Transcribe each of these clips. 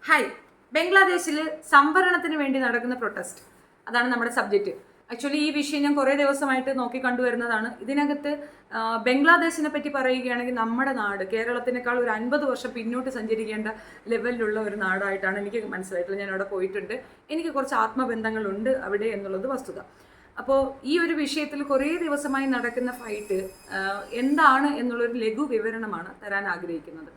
Hi, ബംഗ്ലാദേശിൽ സംവരണത്തിന് വേണ്ടി നടക്കുന്ന പ്രൊട്ടസ്റ്റ്, അതാണ് നമ്മുടെ സബ്ജക്റ്റ്. ആക്ച്വലി ഈ വിഷയം ഞാൻ കുറേ ദിവസമായിട്ട് നോക്കി കണ്ടുവരുന്നതാണ്. ഇതിനകത്ത് ബംഗ്ലാദേശിനെ പറ്റി പറയുകയാണെങ്കിൽ നമ്മുടെ നാട് കേരളത്തിനേക്കാൾ ഒരു 50 വർഷം പിന്നോട്ട് സഞ്ചരിക്കേണ്ട ലെവലിലുള്ള ഒരു നാടായിട്ടാണ് എനിക്ക് മനസ്സിലായിട്ടുള്ളത്. ഞാൻ അവിടെ പോയിട്ടുണ്ട്, എനിക്ക് കുറച്ച് ആത്മബന്ധങ്ങളുണ്ട് അവിടെ എന്നുള്ളത് വസ്തുത. അപ്പോൾ ഈ ഒരു വിഷയത്തിൽ കുറേ ദിവസമായി നടക്കുന്ന ഫൈറ്റ് എന്താണ് എന്നുള്ളൊരു ലഘു വിവരണമാണ് തരാൻ ആഗ്രഹിക്കുന്നത്.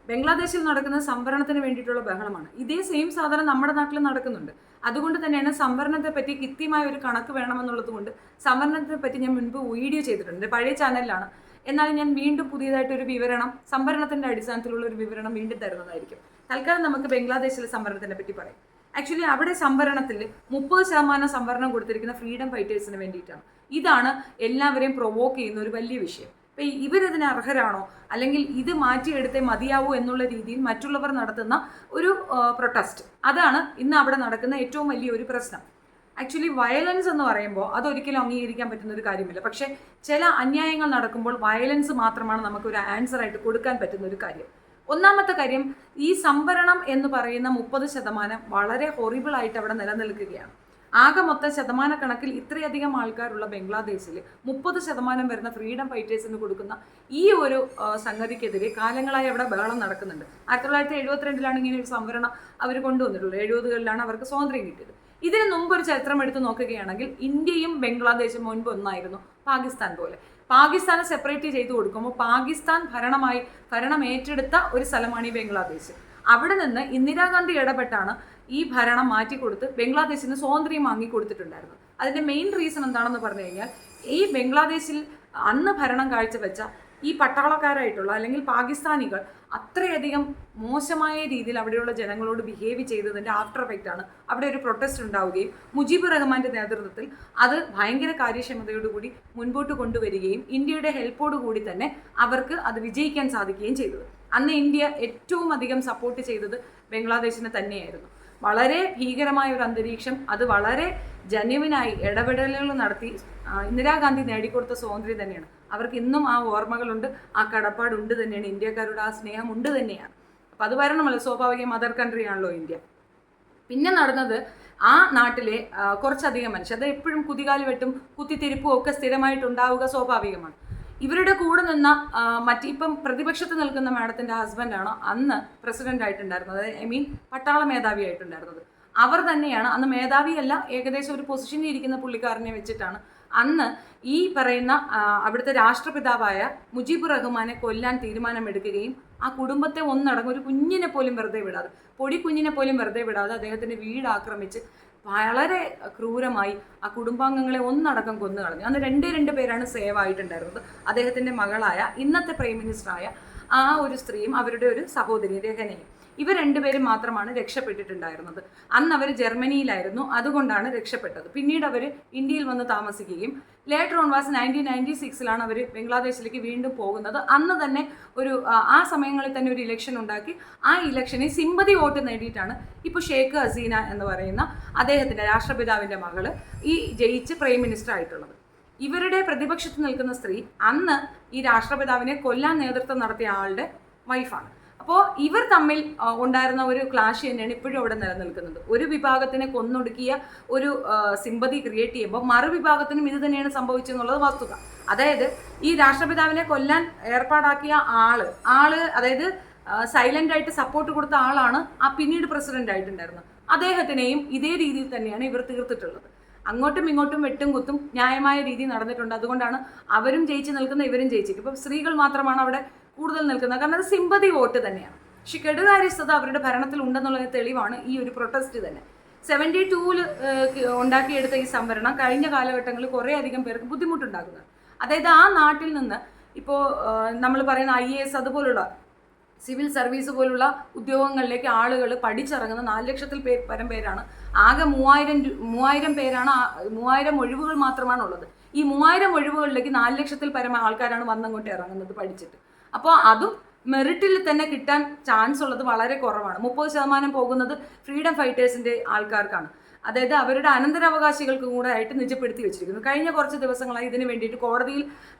ബംഗ്ലാദേശിൽ നടക്കുന്ന സംവരണത്തിന് വേണ്ടിയിട്ടുള്ള ബഹളമാണ്. ഇതേ സെയിം സാധനം നമ്മുടെ നാട്ടിൽ നടക്കുന്നുണ്ട്. അതുകൊണ്ട് തന്നെയാണ് സംവരണത്തെ പറ്റി കൃത്യമായ ഒരു കണക്ക് വേണമെന്നുള്ളത് കൊണ്ട് സംവരണത്തെ പറ്റി ഞാൻ മുൻപ് വീഡിയോ ചെയ്തിട്ടുണ്ട്, പഴയ ചാനലിലാണ്. എന്നാലും ഞാൻ വീണ്ടും പുതിയതായിട്ടൊരു വിവരണം, സംവരണത്തിൻ്റെ അടിസ്ഥാനത്തിലുള്ള ഒരു വിവരണം വീണ്ടും തരുന്നതായിരിക്കും. തൽക്കാലം നമുക്ക് ബംഗ്ലാദേശിലെ സംവരണത്തിനെ പറ്റി പറയാം. ആക്ച്വലി അവിടെ സംവരണത്തിൽ 30% സംവരണം കൊടുത്തിരിക്കുന്ന ഫ്രീഡം ഫൈറ്റേഴ്സിന് വേണ്ടിയിട്ടാണ്. ഇതാണ് എല്ലാവരെയും പ്രൊവോക്ക് ചെയ്യുന്ന ഒരു വലിയ വിഷയം. അപ്പം ഇവരിതിന് അർഹരാണോ, അല്ലെങ്കിൽ ഇത് മാറ്റിയെടുത്തേ മതിയാവൂ എന്നുള്ള രീതിയിൽ മറ്റുള്ളവർ നടത്തുന്ന ഒരു പ്രൊട്ടസ്റ്റ്, അതാണ് ഇന്ന് അവിടെ നടക്കുന്ന ഏറ്റവും വലിയൊരു പ്രശ്നം. ആക്ച്വലി വയലൻസ് എന്ന് പറയുമ്പോൾ അതൊരിക്കലും അംഗീകരിക്കാൻ പറ്റുന്ന ഒരു കാര്യമില്ല. പക്ഷേ ചില അന്യായങ്ങൾ നടക്കുമ്പോൾ വയലൻസ് മാത്രമാണ് നമുക്കൊരു ആൻസറായിട്ട് കൊടുക്കാൻ പറ്റുന്ന ഒരു കാര്യം. ഒന്നാമത്തെ കാര്യം, ഈ സംവരണം എന്ന് പറയുന്ന 30% വളരെ ഹൊറിബിളായിട്ട് അവിടെ നിലനിൽക്കുകയാണ്. ആകെ മൊത്തം ശതമാനക്കണക്കിൽ ഇത്രയധികം ആൾക്കാരുള്ള ബംഗ്ലാദേശിൽ 30% വരുന്ന ഫ്രീഡം ഫൈറ്റേഴ്സിന് കൊടുക്കുന്ന ഈ ഒരു സംഗതിക്കെതിരെ കാലങ്ങളായി അവിടെ ബഹളം നടക്കുന്നുണ്ട്. 1972 ഇങ്ങനെ ഒരു സംവരണം അവർ കൊണ്ടുവന്നിട്ടുള്ളത്. 70കളിലാണ് അവർക്ക് സ്വാതന്ത്ര്യം കിട്ടിയത്. ഇതിന് മുമ്പ് ഒരു ചരിത്രം എടുത്ത് നോക്കുകയാണെങ്കിൽ ഇന്ത്യയും ബംഗ്ലാദേശും മുൻപ് ഒന്നായിരുന്നു, പാകിസ്ഥാൻ പോലെ. പാകിസ്ഥാനെ സെപ്പറേറ്റ് ചെയ്ത് കൊടുക്കുമ്പോൾ പാകിസ്ഥാൻ ഭരണം ഏറ്റെടുത്ത ഒരു സ്ഥലമാണ് ഈ ബംഗ്ലാദേശ്. അവിടെ നിന്ന് ഇന്ദിരാഗാന്ധി ഇടപെട്ടാണ് ഈ ഭരണം മാറ്റിക്കൊടുത്ത് ബംഗ്ലാദേശിന് സ്വാതന്ത്ര്യം വാങ്ങിക്കൊടുത്തിട്ടുണ്ടായിരുന്നു. അതിൻ്റെ മെയിൻ റീസൺ എന്താണെന്ന് പറഞ്ഞു കഴിഞ്ഞാൽ, ഈ ബംഗ്ലാദേശിൽ അന്ന് ഭരണം കാഴ്ചവെച്ച ഈ പട്ടാളക്കാരായിട്ടുള്ള അല്ലെങ്കിൽ പാകിസ്ഥാനികൾ അത്രയധികം മോശമായ രീതിയിൽ അവിടെയുള്ള ജനങ്ങളോട് ബിഹേവ് ചെയ്തതിൻ്റെ ആഫ്റ്റർ എഫക്റ്റ് ആണ് അവിടെ ഒരു പ്രൊട്ടസ്റ്റ് ഉണ്ടാവുകയും മുജീബുർ റഹ്മാൻ്റെ നേതൃത്വത്തിൽ അത് ഭയങ്കര കാര്യക്ഷമതയോടുകൂടി മുൻപോട്ട് കൊണ്ടുവരികയും ഇന്ത്യയുടെ ഹെൽപ്പോടുകൂടി തന്നെ അവർക്ക് അത് വിജയിക്കാൻ സാധിക്കുകയും ചെയ്തത്. അന്ന് ഇന്ത്യ ഏറ്റവും അധികം സപ്പോർട്ട് ചെയ്തത് ബംഗ്ലാദേശിനെ തന്നെയായിരുന്നു. വളരെ ഭീകരമായ ഒരു അന്തരീക്ഷം, അത് വളരെ ജനുവിനായി ഇടപെടലുകൾ നടത്തി ഇന്ദിരാഗാന്ധി നേടിക്കൊടുത്ത സ്വാതന്ത്ര്യം തന്നെയാണ്. അവർക്ക് ഇന്നും ആ ഓർമ്മകളുണ്ട്, ആ കടപ്പാടുണ്ട് തന്നെയാണ്, ഇന്ത്യക്കാരുടെ ആ സ്നേഹം ഉണ്ട് തന്നെയാണ്. അപ്പം അത് വരണമല്ലോ, സ്വാഭാവികം മദർ കൺട്രി ആണല്ലോ ഇന്ത്യ. പിന്നെ നടന്നത്, ആ നാട്ടിലെ കുറച്ചധികം മനുഷ്യർ, അത് എപ്പോഴും കുതികാല് വെട്ടും കുത്തിത്തിരിപ്പും ഒക്കെ സ്ഥിരമായിട്ടുണ്ടാവുക സ്വാഭാവികമാണ്. ഇവരുടെ കൂടെ നിന്ന ഇപ്പം പ്രതിപക്ഷത്ത് നിൽക്കുന്ന മാഡത്തിൻ്റെ ഹസ്ബൻഡാണ് അന്ന് പ്രസിഡന്റ് ആയിട്ടുണ്ടായിരുന്നത്, പട്ടാള മേധാവി ആയിട്ടുണ്ടായിരുന്നത്. അവർ തന്നെയാണ് അന്ന് മേധാവിയല്ല, ഏകദേശം ഒരു പൊസിഷനിൽ ഇരിക്കുന്ന പുള്ളിക്കാരനെ വെച്ചിട്ടാണ് അന്ന് ഈ പറയുന്ന അവിടുത്തെ രാഷ്ട്രപിതാവായ മുജീബുർ റഹ്മാനെ കൊല്ലാൻ തീരുമാനമെടുക്കുകയും ആ കുടുംബത്തെ ഒന്നടങ്കം ഒരു കുഞ്ഞിനെ പോലും വെറുതെ വിടാതെ, പൊടി കുഞ്ഞിനെ പോലും വെറുതെ വിടാതെ അദ്ദേഹത്തിൻ്റെ വീട് ആക്രമിച്ച് വളരെ ക്രൂരമായി ആ കുടുംബാംഗങ്ങളെ ഒന്നടക്കം കൊന്നു കളഞ്ഞു. അന്ന് രണ്ട് പേരാണ് സേവ് ആയിട്ടുണ്ടായിരുന്നത്. അദ്ദേഹത്തിൻ്റെ മകളായ ഇന്നത്തെ പ്രൈം മിനിസ്റ്ററായ ആ ഒരു സ്ത്രീയും അവരുടെ ഒരു സഹോദരി രഹനയും. ഇവർ രണ്ടുപേരും മാത്രമാണ് രക്ഷപ്പെട്ടിട്ടുണ്ടായിരുന്നത്. അന്ന് അവർ ജർമ്മനിയിലായിരുന്നു, അതുകൊണ്ടാണ് രക്ഷപ്പെട്ടത്. പിന്നീട് അവർ ഇന്ത്യയിൽ വന്ന് താമസിക്കുകയും ലേറ്റർ ഓൺ 1996 അവർ ബംഗ്ലാദേശിലേക്ക് വീണ്ടും പോകുന്നത്. അന്ന് തന്നെ ആ സമയങ്ങളിൽ തന്നെ ഒരു ഇലക്ഷൻ ഉണ്ടാക്കി ആ ഇലക്ഷനിൽ സിമ്പതി വോട്ട് നേടിയിട്ടാണ് ഇപ്പോൾ ഷേഖ് ഹസീന എന്ന് പറയുന്ന അദ്ദേഹത്തിൻ്റെ രാഷ്ട്രപിതാവിൻ്റെ മകള് ഈ ജയിച്ച് പ്രൈം മിനിസ്റ്റർ ആയിട്ടുള്ളത്. ഇവരുടെ പ്രതിപക്ഷത്ത് നിൽക്കുന്ന സ്ത്രീ അന്ന് ഈ രാഷ്ട്രപിതാവിനെ കൊല്ലാൻ നേതൃത്വം നടത്തിയ ആളുടെ വൈഫാണ്. അപ്പോൾ ഇവർ തമ്മിൽ ഉണ്ടായിരുന്ന ഒരു ക്ലാഷ് തന്നെയാണ് ഇപ്പോഴും അവിടെ നിലനിൽക്കുന്നത്. ഒരു വിഭാഗത്തിനെ കൊന്നൊടുക്കിയ ഒരു സിമ്പതി ക്രിയേറ്റ് ചെയ്യുമ്പോൾ മറുവിഭാഗത്തിനും ഇത് തന്നെയാണ് സംഭവിച്ചെന്നുള്ളത് വസ്തുത. അതായത് ഈ രാഷ്ട്രപിതാവിനെ കൊല്ലാൻ ഏർപ്പാടാക്കിയ ആള് അതായത് സൈലന്റ് ആയിട്ട് സപ്പോർട്ട് കൊടുത്ത ആളാണ് ആ പിന്നീട് പ്രസിഡന്റ് ആയിട്ടുണ്ടായിരുന്നത്. അദ്ദേഹത്തിനെയും ഇതേ രീതിയിൽ തന്നെയാണ് ഇവർ തീർത്തിട്ടുള്ളത്. അങ്ങോട്ടും ഇങ്ങോട്ടും വെട്ടും കുത്തും ന്യായമായ രീതിയിൽ നടന്നിട്ടുണ്ട്. അതുകൊണ്ടാണ് അവരും ജയിച്ച് നിൽക്കുന്ന, ഇവരും ജയിച്ചിരിക്കും. ഇപ്പം സ്ത്രീകൾ മാത്രമാണ് അവിടെ കൂടുതൽ നിൽക്കുന്നത്, കാരണം അത് സിമ്പതി വോട്ട് തന്നെയാണ്. പക്ഷെ കെടുകാര്യസ്ഥത അവരുടെ ഭരണത്തിൽ ഉണ്ടെന്നുള്ള തെളിവാണ് ഈ ഒരു പ്രൊട്ടസ്റ്റ് തന്നെ. 72 ഉണ്ടാക്കിയെടുത്ത ഈ സംവരണം കഴിഞ്ഞ കാലഘട്ടങ്ങളിൽ കുറേ അധികം പേർക്ക് ബുദ്ധിമുട്ടുണ്ടാകുന്നത്. അതായത് ആ നാട്ടിൽ നിന്ന് ഇപ്പോൾ നമ്മൾ പറയുന്ന IAS അതുപോലുള്ള സിവിൽ സർവീസ് പോലുള്ള ഉദ്യോഗങ്ങളിലേക്ക് ആളുകൾ പഠിച്ചിറങ്ങുന്ന 4 ലക്ഷത്തിൽ പരം പേരാണ്. ആകെ 3000 പേരാണ്, 3000 ഒഴിവുകൾ മാത്രമാണുള്ളത്. ഈ 3000 ഒഴിവുകളിലേക്ക് 4 ലക്ഷത്തിൽ പരം ആൾക്കാരാണ് വന്നങ്ങോട്ട് ഇറങ്ങുന്നത് പഠിച്ചിട്ട്. അപ്പോൾ അതും മെറിറ്റിൽ തന്നെ കിട്ടാൻ ചാൻസ് ഉള്ളത് വളരെ കുറവാണ്. 30% പോകുന്നത് ഫ്രീഡം ഫൈറ്റേഴ്സിൻ്റെ ആൾക്കാർക്കാണ്. അതായത് അവരുടെ അനന്തരാവകാശികൾക്ക് കൂടെ ആയിട്ട് നിജപ്പെടുത്തി വെച്ചിരിക്കുന്നു. കഴിഞ്ഞ കുറച്ച് ദിവസങ്ങളായി ഇതിന് വേണ്ടിയിട്ട് കോടതിയിൽ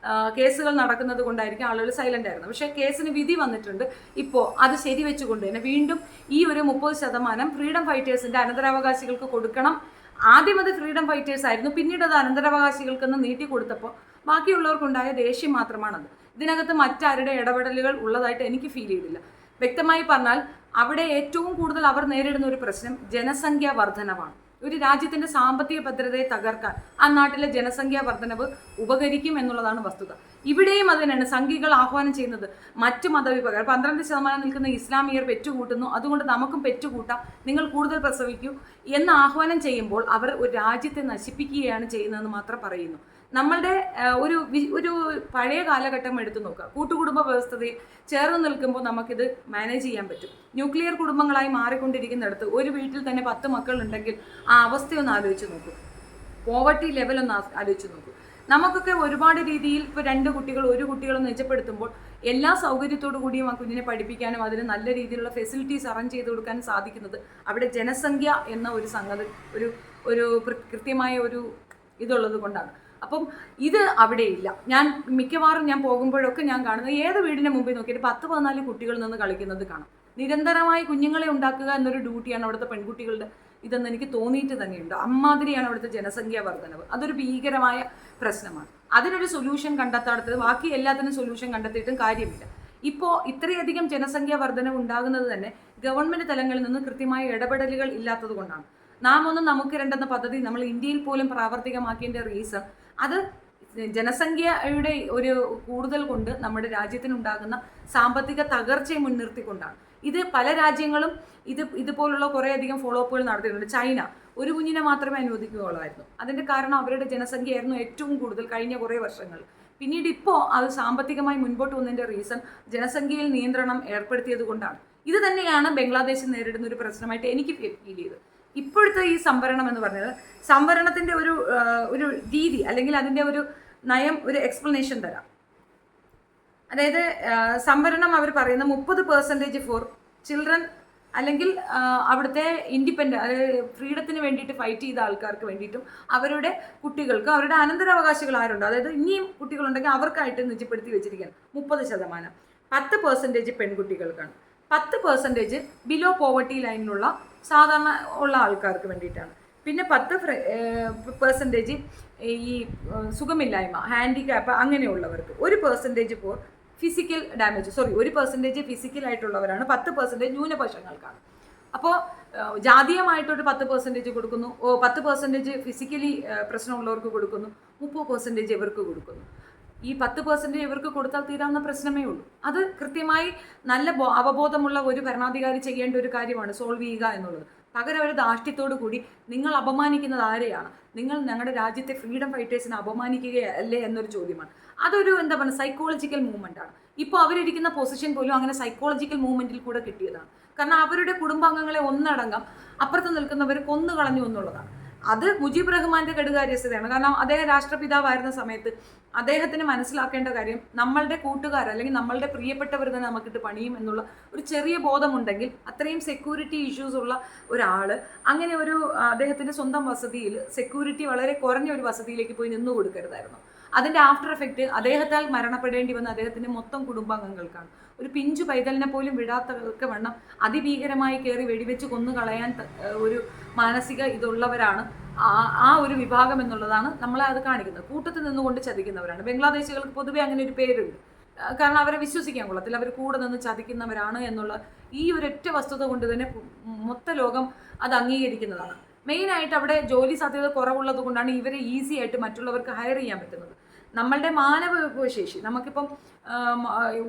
കേസുകൾ നടക്കുന്നത് കൊണ്ടായിരിക്കും ആളുകൾ സൈലന്റ് ആയിരുന്നു. പക്ഷേ കേസിന് വിധി വന്നിട്ടുണ്ട്. ഇപ്പോൾ അത് ശരിവെച്ചുകൊണ്ട് തന്നെ വീണ്ടും ഈ ഒരു 30% ഫ്രീഡം ഫൈറ്റേഴ്സിന്റെ അനന്തരാവകാശികൾക്ക് കൊടുക്കണം. ആദ്യം അത് ഫ്രീഡം ഫൈറ്റേഴ്സ് ആയിരുന്നു, പിന്നീട് അത് അനന്തരാവകാശികൾക്കെന്ന് നീട്ടി കൊടുത്തപ്പോൾ ബാക്കിയുള്ളവർക്കുണ്ടായ ദേഷ്യം മാത്രമാണത്. ഇതിനകത്ത് മറ്റാരുടെ ഇടപെടലുകൾ ഉള്ളതായിട്ട് എനിക്ക് ഫീൽ ചെയ്തില്ല. വ്യക്തമായി പറഞ്ഞാൽ അവിടെ ഏറ്റവും കൂടുതൽ അവർ നേരിടുന്ന ഒരു പ്രശ്നം ജനസംഖ്യാ വർധനവാണ്. ഒരു രാജ്യത്തിന്റെ സാമ്പത്തിക ഭദ്രതയെ തകർക്കാൻ ആ നാട്ടിലെ ജനസംഖ്യാ വർധനവ് ഉപകരിക്കും എന്നുള്ളതാണ് വസ്തുത. ഇവിടെയും അതിനാണ് സംഘികൾ ആഹ്വാനം ചെയ്യുന്നത്. മറ്റു മതവിഭാഗം 12% നിൽക്കുന്ന ഇസ്ലാമിയർ പെറ്റുകൂട്ടുന്നു, അതുകൊണ്ട് നമുക്കും പെറ്റുകൂട്ടാം, നിങ്ങൾ കൂടുതൽ പ്രസവിക്കൂ എന്ന് ആഹ്വാനം ചെയ്യുമ്പോൾ അവർ ഒരു രാജ്യത്തെ നശിപ്പിക്കുകയാണ് ചെയ്യുന്നതെന്ന് മാത്രം പറയുന്നു. നമ്മളുടെ ഒരു പഴയ കാലഘട്ടം എടുത്തു നോക്കുക. കൂട്ടുകുടുംബ വ്യവസ്ഥയിൽ ചേർന്ന് നിൽക്കുമ്പോൾ നമുക്കിത് മാനേജ് ചെയ്യാൻ പറ്റും. ന്യൂക്ലിയർ കുടുംബങ്ങളായി മാറിക്കൊണ്ടിരിക്കുന്നിടത്ത് ഒരു വീട്ടിൽ തന്നെ 10 മക്കളുണ്ടെങ്കിൽ ആ അവസ്ഥയൊന്ന് ആലോചിച്ച് നോക്കൂ. പോവർട്ടി ലെവലൊന്ന് ആലോചിച്ച് നോക്കൂ. നമുക്കൊക്കെ ഒരുപാട് രീതിയിൽ ഇപ്പോൾ 2 കുട്ടികൾ 1 കുട്ടികളും മെച്ചപ്പെടുത്തുമ്പോൾ എല്ലാ സൗകര്യത്തോടു കൂടിയും ആ കുഞ്ഞിനെ പഠിപ്പിക്കാനും അതിന് നല്ല രീതിയിലുള്ള ഫെസിലിറ്റീസ് അറേഞ്ച് ചെയ്ത് കൊടുക്കാനും സാധിക്കുന്നത് അവിടെ ജനസംഖ്യ എന്ന ഒരു സംഗതി ഒരു കൃത്യമായ ഒരു ഇതുള്ളത് കൊണ്ടാണ്. അപ്പം ഇത് അവിടെയില്ല. മിക്കവാറും ഞാൻ പോകുമ്പോഴൊക്കെ ഞാൻ കാണുന്നത് ഏത് വീടിൻ്റെ മുമ്പിൽ നോക്കിയിട്ട് 10-14 കുട്ടികൾ നിന്ന് കളിക്കുന്നത് കാണാം. നിരന്തരമായി കുഞ്ഞുങ്ങളെ ഉണ്ടാക്കുക എന്നൊരു ഡ്യൂട്ടിയാണ് അവിടുത്തെ പെൺകുട്ടികളുടെ ഇതെന്ന് എനിക്ക് തോന്നിയിട്ട് തന്നെയുണ്ട്. അമ്മാതിരിയാണ് അവിടുത്തെ ജനസംഖ്യാ വർധനവ്. അതൊരു ഭീകരമായ പ്രശ്നമാണ്. അതിനൊരു സൊല്യൂഷൻ കണ്ടെത്താത്തത് ബാക്കി എല്ലാത്തിനും സൊല്യൂഷൻ കണ്ടെത്തിയിട്ടും കാര്യമില്ല. ഇപ്പോൾ ഇത്രയധികം ജനസംഖ്യാ വർധനവ് ഉണ്ടാകുന്നത് തന്നെ ഗവൺമെൻറ് തലങ്ങളിൽ നിന്ന് കൃത്യമായ ഇടപെടലുകൾ ഇല്ലാത്തത് കൊണ്ടാണ്. നമുക്ക് രണ്ടെന്ന പദ്ധതി നമ്മൾ ഇന്ത്യയിൽ പോലും പ്രാവർത്തികമാക്കിയതിൻ്റെ റീസൺ അത് ജനസംഖ്യയുടെ ഒരു കൂടുതൽ കൊണ്ട് നമ്മുടെ രാജ്യത്തിനുണ്ടാകുന്ന സാമ്പത്തിക തകർച്ചയെ മുൻനിർത്തിക്കൊണ്ടാണ്. ഇത് പല രാജ്യങ്ങളും ഇതുപോലുള്ള കുറേയധികം ഫോളോ അപ്പുകൾ നടത്തിയിട്ടുണ്ട്. ചൈന ഒരു കുഞ്ഞിനെ മാത്രമേ അനുവദിക്കുകയുള്ളായിരുന്നു. അതിൻ്റെ കാരണം അവരുടെ ജനസംഖ്യയായിരുന്നു ഏറ്റവും കൂടുതൽ കഴിഞ്ഞ കുറേ വർഷങ്ങൾ. പിന്നീട് ഇപ്പോൾ അത് സാമ്പത്തികമായി മുൻപോട്ട് വന്നതിൻ്റെ റീസൺ ജനസംഖ്യയിൽ നിയന്ത്രണം ഏർപ്പെടുത്തിയത് കൊണ്ടാണ്. ഇത് തന്നെയാണ് ബംഗ്ലാദേശിൽ നേരിടുന്ന ഒരു പ്രശ്നമായിട്ട് എനിക്ക് ഫീൽ ചെയ്തത്. ഇപ്പോഴത്തെ ഈ സംവരണം എന്ന് പറഞ്ഞത് സംവരണത്തിൻ്റെ ഒരു രീതി അല്ലെങ്കിൽ അതിൻ്റെ ഒരു നയം ഒരു എക്സ്പ്ലനേഷൻ തരാം. അതായത് സംവരണം അവർ പറയുന്ന 30% ഫോർ ചിൽഡ്രൻ അല്ലെങ്കിൽ അവിടുത്തെ ഇൻഡിപെൻഡൻ്റ് അതായത് ഫ്രീഡത്തിന് വേണ്ടിയിട്ട് ഫൈറ്റ് ചെയ്ത ആൾക്കാർക്ക് വേണ്ടിയിട്ടും അവരുടെ കുട്ടികൾക്ക് അവരുടെ അനന്തരാവകാശികൾ ആരുണ്ടോ, അതായത് ഇനിയും കുട്ടികളുണ്ടെങ്കിൽ അവർക്കായിട്ട് നിജപ്പെടുത്തി വെച്ചിരിക്കുകയാണ് 30%. 10% പെൺകുട്ടികൾക്കാണ്, 10% ബിലോ പോവർട്ടി ലൈനിലുള്ള സാധാരണ ഉള്ള ആൾക്കാർക്ക് വേണ്ടിയിട്ടാണ്. പിന്നെ 10% ഈ സുഖമില്ലായ്മ ഹാൻഡിക്യാപ്പ് അങ്ങനെയുള്ളവർക്ക്, 1% ഫോർ ഫിസിക്കൽ ഡാമേജ് 1% ഫിസിക്കലായിട്ടുള്ളവരാണ്, 10% ന്യൂനപക്ഷങ്ങൾക്കാണ്. അപ്പോൾ ജാതീയമായിട്ടൊരു 10% കൊടുക്കുന്നു, 10% ഫിസിക്കലി പ്രശ്നമുള്ളവർക്ക് കൊടുക്കുന്നു, 30% ഇവർക്ക് കൊടുക്കുന്നു. ഈ 10% ഇവർക്ക് കൊടുത്താൽ തീരാവുന്ന പ്രശ്നമേ ഉള്ളൂ. അത് കൃത്യമായി നല്ല അവബോധമുള്ള ഒരു ഭരണാധികാരി ചെയ്യേണ്ട ഒരു കാര്യമാണ് സോൾവ് ചെയ്യുക എന്നുള്ളത്. പകരം ഒരു ധാർഷ്ട്യത്തോടു കൂടി നിങ്ങൾ അപമാനിക്കുന്നത് ആരെയാണ്, നിങ്ങൾ ഞങ്ങളുടെ രാജ്യത്തെ ഫ്രീഡം ഫൈറ്റേഴ്സിനെ അപമാനിക്കുകയല്ലേ എന്നൊരു ചോദ്യമാണ്. അതൊരു എന്താ പറയുക സൈക്കോളജിക്കൽ മൂവ്മെൻ്റ് ആണ്. ഇപ്പോൾ അവരിരിക്കുന്ന പൊസിഷൻ പോലും അങ്ങനെ സൈക്കോളജിക്കൽ മൂവ്മെൻറ്റിൽ കൂടെ കിട്ടിയതാണ്. കാരണം അവരുടെ കുടുംബാംഗങ്ങളെ ഒന്നടങ്കം അപ്പുറത്ത് നിൽക്കുന്നവർ കൊന്നു കളഞ്ഞു എന്നുള്ളതാണ്. അത് മുജീബ് റഹ്മാന്റെ കെടുകാര്യസ്ഥതയാണ്. കാരണം അദ്ദേഹം രാഷ്ട്രപിതാവായിരുന്ന സമയത്ത് അദ്ദേഹത്തിന് മനസ്സിലാക്കേണ്ട കാര്യം നമ്മളുടെ കൂട്ടുകാർ അല്ലെങ്കിൽ നമ്മളുടെ പ്രിയപ്പെട്ടവർ തന്നെ നമുക്കിട്ട് പണിയും എന്നുള്ള ഒരു ചെറിയ ബോധമുണ്ടെങ്കിൽ അത്രയും സെക്യൂരിറ്റി ഇഷ്യൂസ് ഉള്ള ഒരാൾ അങ്ങനെ ഒരു അദ്ദേഹത്തിൻ്റെ സ്വന്തം വസതിയിൽ സെക്യൂരിറ്റി വളരെ കുറഞ്ഞ ഒരു വസതിയിലേക്ക് പോയി നിന്നു കൊടുക്കരുതായിരുന്നു. അതിൻ്റെ ആഫ്റ്റർ എഫക്റ്റ് അദ്ദേഹത്താൽ മരണപ്പെടേണ്ടി വന്ന അദ്ദേഹത്തിൻ്റെ മൊത്തം കുടുംബാംഗങ്ങൾക്കാണ്. ഒരു പിഞ്ചു പൈതലിനെ പോലും വിടാത്തതൊക്കെ വണ്ണം അതിഭീകരമായി കയറി വെടിവെച്ച് കൊന്നു കളയാൻ ഒരു മാനസിക ഇതുള്ളവരാണ് ആ ഒരു വിഭാഗം എന്നുള്ളതാണ് നമ്മളെ അത് കാണിക്കുന്നത്. കൂട്ടത്തിൽ നിന്നുകൊണ്ട് ചതിക്കുന്നവരാണ്. ബംഗ്ലാദേശികൾക്ക് പൊതുവെ അങ്ങനെ ഒരു പേരുണ്ട്. കാരണം അവരെ വിശ്വസിക്കാൻ കൊള്ളത്തില്ല, അവർ കൂടെ നിന്ന് ചതിക്കുന്നവരാണ് എന്നുള്ള ഈ ഒരൊറ്റ വസ്തുത കൊണ്ട് തന്നെ മൊത്ത ലോകം അത് അംഗീകരിക്കുന്നതാണ്. മെയിനായിട്ട് അവിടെ ജോലി സാധ്യത കുറവുള്ളത് കൊണ്ടാണ് ഇവരെ ഈസി ആയിട്ട് മറ്റുള്ളവർക്ക് ഹയർ ചെയ്യാൻ പറ്റുന്നത്. നമ്മളുടെ മാനവ വിഭവശേഷി നമുക്കിപ്പം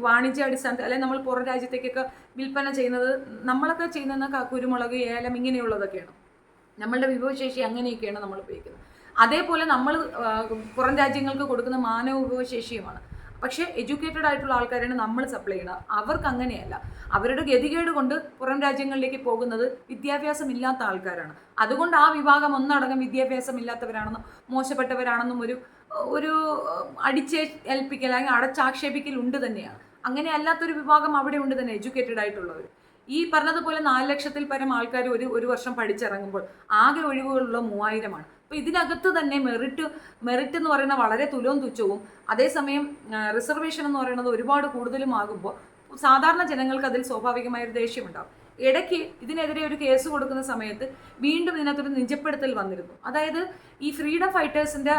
വാണിജ്യ അടിസ്ഥാനത്തിൽ അല്ലെങ്കിൽ നമ്മൾ പുറം രാജ്യത്തേക്കൊക്കെ വിൽപ്പന ചെയ്യുന്നത് നമ്മളൊക്കെ ചെയ്യുന്ന കുരുമുളക്, ഏലം ഇങ്ങനെയുള്ളതൊക്കെയാണ്. നമ്മളുടെ വിഭവശേഷി അങ്ങനെയൊക്കെയാണ് നമ്മൾ ഉപയോഗിക്കുന്നത്. അതേപോലെ നമ്മൾ പുറം രാജ്യങ്ങൾക്ക് കൊടുക്കുന്ന മാനവ വിഭവശേഷിയുമാണ്. പക്ഷേ എഡ്യൂക്കേറ്റഡ് ആയിട്ടുള്ള ആൾക്കാരാണ് നമ്മൾ സപ്ലൈ ചെയ്യുന്നത്. അവർക്ക് അങ്ങനെയല്ല. അവരുടെ ഗതികേട് കൊണ്ട് പുറം രാജ്യങ്ങളിലേക്ക് പോകുന്നത് വിദ്യാഭ്യാസം ഇല്ലാത്ത ആൾക്കാരാണ്. അതുകൊണ്ട് ആ വിഭാഗം ഒന്നടങ്കം വിദ്യാഭ്യാസം ഇല്ലാത്തവരാണെന്നും മോശപ്പെട്ടവരാണെന്നും ഒരു അടിച്ചേൽപ്പിക്കൽ അല്ലെങ്കിൽ അടച്ചാക്ഷേപിക്കൽ ഉണ്ട് തന്നെയാണ്. അങ്ങനെ അല്ലാത്തൊരു വിഭാഗം അവിടെ ഉണ്ട് തന്നെ, എഡ്യൂക്കേറ്റഡ് ആയിട്ടുള്ളവർ. ഈ പറഞ്ഞതുപോലെ 4 ലക്ഷത്തിൽ പരം ആൾക്കാർ ഒരു വർഷം പഠിച്ചിറങ്ങുമ്പോൾ ആകെ ഒഴിവുകളുള്ള 3000-ആണ്. അപ്പോൾ ഇതിനകത്ത് തന്നെ മെറിറ്റ് എന്ന് പറയുന്നത് വളരെ തുലവും തുച്ഛവും, അതേസമയം റിസർവേഷൻ എന്ന് പറയുന്നത് ഒരുപാട് കൂടുതലും ആകുമ്പോൾ സാധാരണ ജനങ്ങൾക്ക് അതിൽ സ്വാഭാവികമായൊരു ദേഷ്യമുണ്ടാകും. ഇടയ്ക്ക് ഇതിനെതിരെ ഒരു കേസ് കൊടുക്കുന്ന സമയത്ത് വീണ്ടും ഇതിനകത്തൊരു നിജപ്പെടുത്തൽ വന്നിരുന്നു. അതായത് ഈ ഫ്രീഡം ഫൈറ്റേഴ്സിൻ്റെ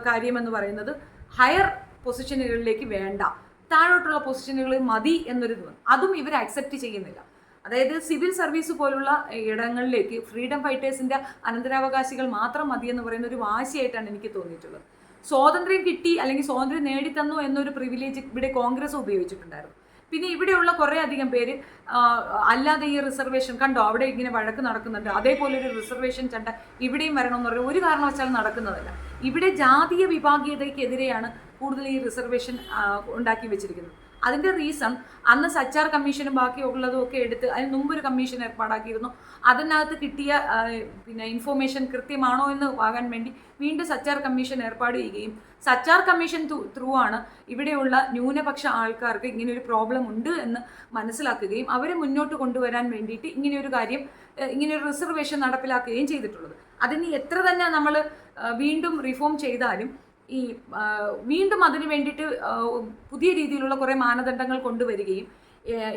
കാര്യം എന്ന് പറയുന്നത് ഹയർ പൊസിഷനുകളിലേക്ക് വേണ്ട, താഴോട്ടുള്ള പൊസിഷനുകൾ മതി എന്നൊരു അതും ഇവർ അക്സെപ്റ്റ് ചെയ്യുന്നില്ല. അതായത് സിവിൽ സർവീസ് പോലുള്ള ഇടങ്ങളിലേക്ക് ഫ്രീഡം ഫൈറ്റേഴ്സിൻ്റെ അനന്തരാവകാശികൾ മാത്രം മതി എന്ന് പറയുന്ന ഒരു വാശിയായിട്ടാണ് എനിക്ക് തോന്നിയിട്ടുള്ളത്. സ്വാതന്ത്ര്യം കിട്ടി അല്ലെങ്കിൽ സ്വാതന്ത്ര്യം നേടിത്തന്നു എന്നൊരു പ്രിവിലേജ് ഇവിടെ കോൺഗ്രസ് ഉപയോഗിച്ചിട്ടുണ്ടായിരുന്നു. പിന്നെ ഇവിടെയുള്ള കുറേ അധികം പേര് അല്ലാതെ ഈ റിസർവേഷൻ കണ്ടോ അവിടെ ഇങ്ങനെ വഴക്ക് നടക്കുന്നുണ്ട്, അതേപോലെ ഒരു റിസർവേഷൻ ചണ്ട ഇവിടെയും വരണമെന്ന് പറയുന്നത് ഒരു കാരണവശാലും നടക്കുന്നതല്ല. ഇവിടെ ജാതീയ വിഭാഗീയതയ്ക്കെതിരെയാണ് കൂടുതൽ ഈ റിസർവേഷൻ ഉണ്ടാക്കി വെച്ചിരിക്കുന്നത്. അതിൻ്റെ റീസൺ അന്ന് സച്ചാർ കമ്മീഷനും ബാക്കിയുള്ളതും ഒക്കെ എടുത്ത് അതിന് മുമ്പൊരു കമ്മീഷൻ ഏർപ്പാടാക്കിയിരുന്നു. അതിനകത്ത് കിട്ടിയ ഇൻഫോർമേഷൻ കൃത്യമാണോ എന്ന് ആകാൻ വേണ്ടി വീണ്ടും സച്ചാർ കമ്മീഷൻ ഏർപ്പാട് ചെയ്യുകയും സച്ചാർ കമ്മീഷൻ ത്രൂ ആണ് ഇവിടെയുള്ള ന്യൂനപക്ഷ ആൾക്കാർക്ക് ഇങ്ങനെയൊരു പ്രോബ്ലം ഉണ്ട് എന്ന് മനസ്സിലാക്കുകയും അവരെ മുന്നോട്ട് കൊണ്ടുവരാൻ വേണ്ടിയിട്ട് ഇങ്ങനെയൊരു റിസർവേഷൻ നടപ്പിലാക്കുകയും ചെയ്തിട്ടുള്ളത്. അതിന് എത്ര തന്നെ നമ്മൾ വീണ്ടും റിഫോം ചെയ്താലും വീണ്ടും അതിന് വേണ്ടിയിട്ട് പുതിയ രീതിയിലുള്ള കുറേ മാനദണ്ഡങ്ങൾ കൊണ്ടുവരികയും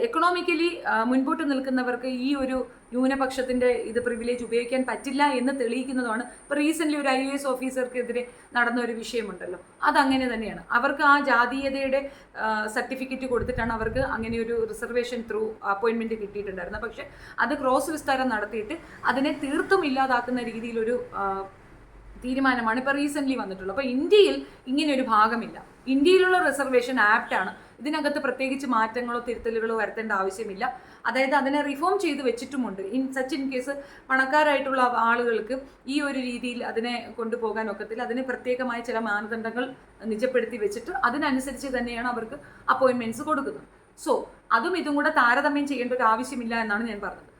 എക്കണോമിക്കലി മുൻപോട്ട് നിൽക്കുന്നവർക്ക് ഈ ഒരു ന്യൂനപക്ഷത്തിൻ്റെ പ്രിവിലേജ് ഉപയോഗിക്കാൻ പറ്റില്ല എന്ന് തെളിയിക്കുന്നതാണ്. ഇപ്പോൾ റീസെൻ്റ്ലി ഒരു IAS ഓഫീസർക്കെതിരെ നടന്ന ഒരു വിഷയമുണ്ടല്ലോ, അതങ്ങനെ തന്നെയാണ്. അവർക്ക് ആ ജാതീയതയുടെ സർട്ടിഫിക്കറ്റ് കൊടുത്തിട്ടാണ് അവർക്ക് അങ്ങനെ ഒരു റിസർവേഷൻ ത്രൂ അപ്പോയിൻമെൻറ്റ് കിട്ടിയിട്ടുണ്ടായിരുന്നത്. പക്ഷേ അത് ക്രോസ് വിസ്താരം നടത്തിയിട്ട് അതിനെ തീർത്തും ഇല്ലാതാക്കുന്ന രീതിയിലൊരു തീരുമാനമാണ് ഇപ്പോൾ റീസെൻ്റ്ലി വന്നിട്ടുള്ളത്. അപ്പോൾ ഇന്ത്യയിൽ ഇങ്ങനെയൊരു ഭാഗമില്ല. ഇന്ത്യയിലുള്ള റിസർവേഷൻ ആപ്റ്റാണ്. ഇതിനകത്ത് പ്രത്യേകിച്ച് മാറ്റങ്ങളോ തിരുത്തലുകളോ വരുത്തേണ്ട ആവശ്യമില്ല. അതായത് അതിനെ റിഫോം ചെയ്ത് വെച്ചിട്ടുമുണ്ട്. ഇൻ കേസ് പണക്കാരായിട്ടുള്ള ആളുകൾക്ക് ഈ ഒരു രീതിയിൽ അതിനെ കൊണ്ടുപോകാൻ ഒക്കത്തില്ല. അതിന് പ്രത്യേകമായ ചില മാനദണ്ഡങ്ങൾ നിജപ്പെടുത്തി വെച്ചിട്ട് അതിനനുസരിച്ച് തന്നെയാണ് അവർക്ക് അപ്പോയിൻമെൻറ്റ്സ് കൊടുക്കുന്നത്. സോ അതും ഇതും കൂടെ താരതമ്യം ചെയ്യേണ്ട ഒരു ആവശ്യമില്ല എന്നാണ് ഞാൻ പറഞ്ഞത്.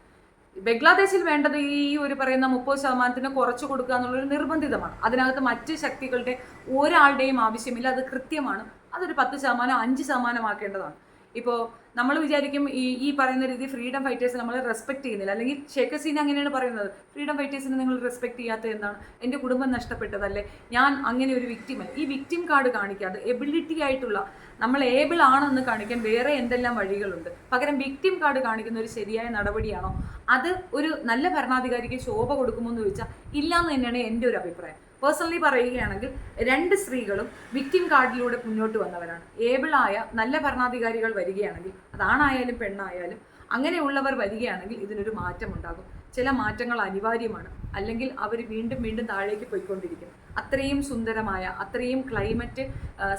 ബംഗ്ലാദേശിൽ വേണ്ടത് ഈ ഒരു പറയുന്ന 30% കുറച്ച് കൊടുക്കുക എന്നുള്ളൊരു നിർബന്ധിതമാണ്. അതിനകത്ത് മറ്റ് ശക്തികളുടെ ഒരാളുടെയും ആവശ്യമില്ല. അത് കൃത്യമാണ്. അതൊരു 10%, 5% ആക്കേണ്ടതാണ്. ഇപ്പോൾ നമ്മൾ വിചാരിക്കും ഈ പറയുന്ന രീതി ഫ്രീഡം ഫൈറ്റേഴ്സ് നമ്മൾ റെസ്പെക്ട് ചെയ്യുന്നില്ല, അല്ലെങ്കിൽ ഷേഖ് ഹസീന അങ്ങനെയാണ് പറയുന്നത്, ഫ്രീഡം ഫൈറ്റേഴ്സിനെ നിങ്ങൾ റെസ്പെക്ട് ചെയ്യാത്തത് എന്താണ്, എൻ്റെ കുടുംബം നഷ്ടപ്പെട്ടതല്ലേ, ഞാൻ അങ്ങനെ ഒരു വിക്ടിമല്ല. ഈ വിക്ടിം കാർഡ് കാണിക്കാതെ എബിലിറ്റി ആയിട്ടുള്ള നമ്മൾ ഏബിൾ ആണെന്ന് കാണിക്കാൻ വേറെ എന്തെല്ലാം വഴികളുണ്ട്. പകരം വിക്ടിം കാർഡ് കാണിക്കുന്ന ഒരു ശരിയായ നടപടിയാണോ? അത് ഒരു നല്ല ഭരണാധികാരിക്ക് ശോഭ കൊടുക്കുമോ എന്ന് ചോദിച്ചാൽ ഇല്ല എന്ന് തന്നെയാണ് എൻ്റെ ഒരു അഭിപ്രായം. പേഴ്സണലി പറയുകയാണെങ്കിൽ 2 സ്ത്രീകളും വിക്ടിം കാർഡിലൂടെ മുന്നോട്ട് വന്നവരാണ്. ഏബിളായ നല്ല ഭരണാധികാരികൾ വരികയാണെങ്കിൽ, അതാണായാലും പെണ്ണായാലും അങ്ങനെയുള്ളവർ വരികയാണെങ്കിൽ ഇതിനൊരു മാറ്റം ഉണ്ടാകും. ചില മാറ്റങ്ങൾ അനിവാര്യമാണ്, അല്ലെങ്കിൽ അവർ വീണ്ടും വീണ്ടും താഴേക്ക് പോയിക്കൊണ്ടിരിക്കും. അത്രയും സുന്ദരമായ, അത്രയും ക്ലൈമറ്റ്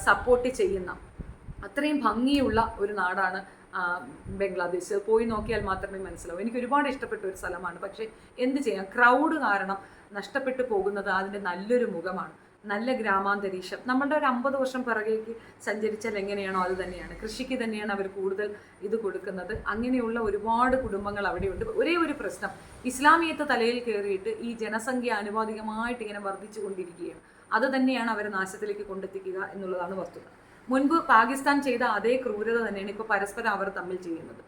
സപ്പോർട്ട് ചെയ്യുന്ന, അത്രയും ഭംഗിയുള്ള ഒരു നാടാണ് ബംഗ്ലാദേശ്. പോയി നോക്കിയാൽ മാത്രമേ മനസ്സിലാവൂ. എനിക്ക് ഒരുപാട് ഇഷ്ടപ്പെട്ട ഒരു സ്ഥലമാണ്. പക്ഷേ എന്ത് ചെയ്യാം, ക്രൗഡ് കാരണം നഷ്ടപ്പെട്ടു പോകുന്നത് അതിൻ്റെ നല്ലൊരു മുഖമാണ്. നല്ല ഗ്രാമാന്തരീക്ഷം. നമ്മളുടെ ഒരു 50 വർഷം പിറകേക്ക് സഞ്ചരിച്ചാൽ എങ്ങനെയാണോ അത് തന്നെയാണ്. കൃഷിക്ക് തന്നെയാണ് അവർ കൂടുതൽ ഇത് കൊടുക്കുന്നത്. അങ്ങനെയുള്ള ഒരുപാട് കുടുംബങ്ങൾ അവിടെയുണ്ട്. ഒരേ ഒരു പ്രശ്നം, ഇസ്ലാമിയത്ത് തലയിൽ കയറിയിട്ട് ഈ ജനസംഖ്യ ആനുപാതികമായിട്ട് ഇങ്ങനെ വർദ്ധിച്ചു കൊണ്ടിരിക്കുകയാണ്. അത് തന്നെയാണ് അവരെ നാശത്തിലേക്ക് കൊണ്ടെത്തിക്കുക എന്നുള്ളതാണ് വസ്തുത. മുൻപ് പാകിസ്ഥാൻ ചെയ്ത അതേ ക്രൂരത തന്നെയാണ് ഇപ്പോൾ പരസ്പരം അവർ തമ്മിൽ ചെയ്യുന്നത്.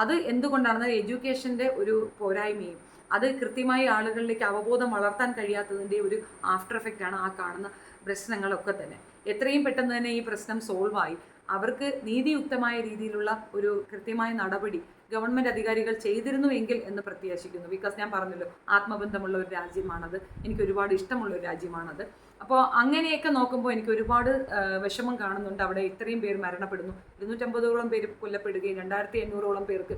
അത് എന്തുകൊണ്ടാണെന്ന് എഡ്യൂക്കേഷൻ്റെ ഒരു പോരായ്മയും അത് കൃത്യമായി ആളുകളിലേക്ക് അവബോധം വളർത്താൻ കഴിയാത്തതിൻ്റെ ഒരു ആഫ്റ്റർ എഫക്റ്റാണ് ആ കാണുന്ന പ്രശ്നങ്ങളൊക്കെ തന്നെ. എത്രയും പെട്ടെന്ന് തന്നെ ഈ പ്രശ്നം സോൾവായി അവർക്ക് നീതിയുക്തമായ രീതിയിലുള്ള ഒരു കൃത്യമായ നടപടി ഗവൺമെൻറ് അധികാരികൾ ചെയ്തിരുന്നുവെങ്കിൽ എന്ന് പ്രത്യാശിക്കുന്നു. ബിക്കോസ് ഞാൻ പറഞ്ഞല്ലോ, ആത്മബന്ധമുള്ള ഒരു രാജ്യമാണത്, എനിക്ക് ഒരുപാട് ഇഷ്ടമുള്ള ഒരു രാജ്യമാണത്. അപ്പോൾ അങ്ങനെയൊക്കെ നോക്കുമ്പോൾ എനിക്ക് ഒരുപാട് വിഷമം കാണുന്നുണ്ട്. അവിടെ ഇത്രയും പേര് മരണപ്പെടുന്നു, 250ഓളം പേര് കൊല്ലപ്പെടുകയും 2800ഓളം പേർക്ക്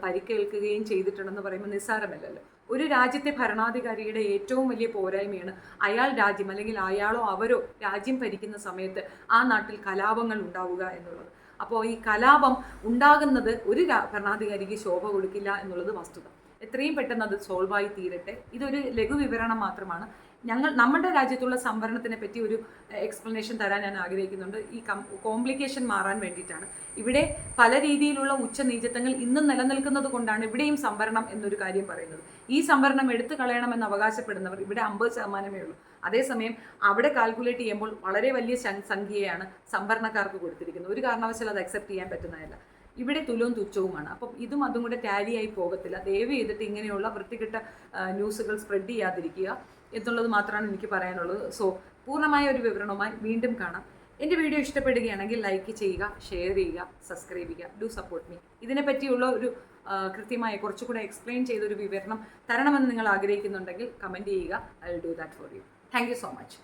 പരിക്കേൽക്കുകയും ചെയ്തിട്ടുണ്ടെന്ന് പറയുമ്പോൾ നിസ്സാരമല്ലല്ലോ. ഒരു രാജ്യത്തെ ഭരണാധികാരിയുടെ ഏറ്റവും വലിയ പോരായ്മയാണ് അയാൾ രാജ്യം, അല്ലെങ്കിൽ അയാളോ അവരോ രാജ്യം ഭരിക്കുന്ന സമയത്ത് ആ നാട്ടിൽ കലാപങ്ങൾ ഉണ്ടാവുക എന്നുള്ളത്. അപ്പോൾ ഈ കലാപം ഉണ്ടാകുന്നത് ഒരു ഭരണാധികാരിക്ക് ശോഭ കൊടുക്കില്ല എന്നുള്ളത് വസ്തുത. എത്രയും പെട്ടെന്ന് അത് സോൾവായി തീരട്ടെ. ഇതൊരു ലഘുവിവരണം മാത്രമാണ്. നമ്മുടെ രാജ്യത്തുള്ള സംവരണത്തിനെ പറ്റി ഒരു എക്സ്പ്ലനേഷൻ തരാൻ ഞാൻ ആഗ്രഹിക്കുന്നുണ്ട്. ഈ കോംപ്ലിക്കേഷൻ മാറാൻ വേണ്ടിയിട്ടാണ്. ഇവിടെ പല രീതിയിലുള്ള ഉച്ചനീചത്വങ്ങൾ ഇന്നും നിലനിൽക്കുന്നത് കൊണ്ടാണ് ഇവിടെയും സംവരണം എന്നൊരു കാര്യം പറയുന്നത്. ഈ സംവരണം എടുത്തു കളയണമെന്ന് അവകാശപ്പെടുന്നവർ ഇവിടെ 50% ഉള്ളൂ. അതേസമയം അവിടെ കാൽക്കുലേറ്റ് ചെയ്യുമ്പോൾ വളരെ വലിയ സംഖ്യയാണ് സംവരണക്കാർക്ക് കൊടുത്തിരിക്കുന്നത്. ഒരു കാരണവശാലും അത് അക്സെപ്റ്റ് ചെയ്യാൻ പറ്റുന്നതല്ല. ഇവിടെ തുലവും തുച്ഛവുമാണ്. അപ്പം ഇതും അതും കൂടെ ടാലിയായി പോകത്തില്ല. ദയവ് ചെയ്തിട്ട് ഇങ്ങനെയുള്ള വൃത്തികെട്ട ന്യൂസുകൾ സ്പ്രെഡ് ചെയ്യാതിരിക്കുക എന്നുള്ളത് മാത്രമാണ് എനിക്ക് പറയാനുള്ളത്. സോ പൂർണ്ണമായ ഒരു വിവരണവുമായി വീണ്ടും കാണാം. എൻ്റെ വീഡിയോ ഇഷ്ടപ്പെടുകയാണെങ്കിൽ ലൈക്ക് ചെയ്യുക, ഷെയർ ചെയ്യുക, സബ്സ്ക്രൈബ് ചെയ്യുക. Do support me. ഇതിനെപ്പറ്റിയുള്ള ഒരു കൃത്യമായ കുറച്ചുകൂടെ എക്സ്പ്ലെയിൻ ചെയ്തൊരു വിവരണം തരണമെന്ന് നിങ്ങൾ ആഗ്രഹിക്കുന്നുണ്ടെങ്കിൽ കമൻറ്റ് ചെയ്യുക. I will do that for you. Thank you so much.